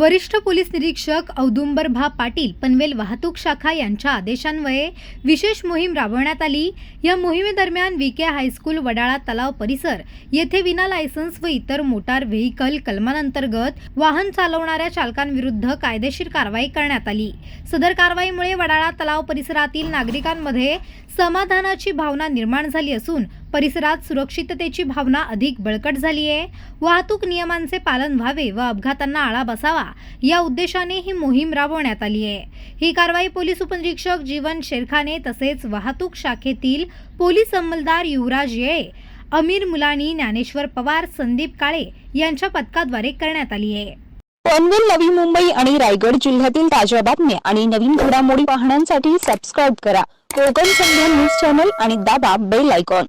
वरिष्ठ पोलीस निरीक्षक औदुंबर भा पाटील पनवेल वाहतूक शाखा यांच्या आदेशान्वये विशेष मोहीम राबवण्यात आली। या मोहिमेदरम्यान विके हायस्कूल वडाळा तलाव परिसर येथे विना लायसन्स व इतर मोटार व्हेइकल कलमांतर्गत वाहन चालवणाऱ्या चालकांविरुद्ध कायदेशीर कारवाई करण्यात आली। सदर कारवाईमुळे वडाळा तलाव परिसरातील नागरिकांमध्ये समाधानाची भावना निर्माण झाली असून परिसरात सुरक्षिततेची भावना अधिक बळकट झाली आहे। वाहतूक नियमांचे पालन व्हावे व अपघातांना आळा बसावा या उद्देशाने ही मोहीम राबवण्यात आली आहे। ही कारवाई पोलीस उपनिरीक्षक जीवन शेरखाने तसेच वाहतूक शाखेतील पोलीस अंमलदार युवराज येळे, अमीर मुलानी, ज्ञानेश्वर पवार, संदीप काळे यांच्या पथकाद्वारे करण्यात आली आहे। पनवेल, नवी मुंबई आणि रायगड जिल्ह्यातील ताज्या बातम्या आणि नवीन घडामोडी पाहण्यासाठी सबस्क्राइब करा कोकण संध्या न्यूज चॅनल आणि दाबा बेल आयकॉन।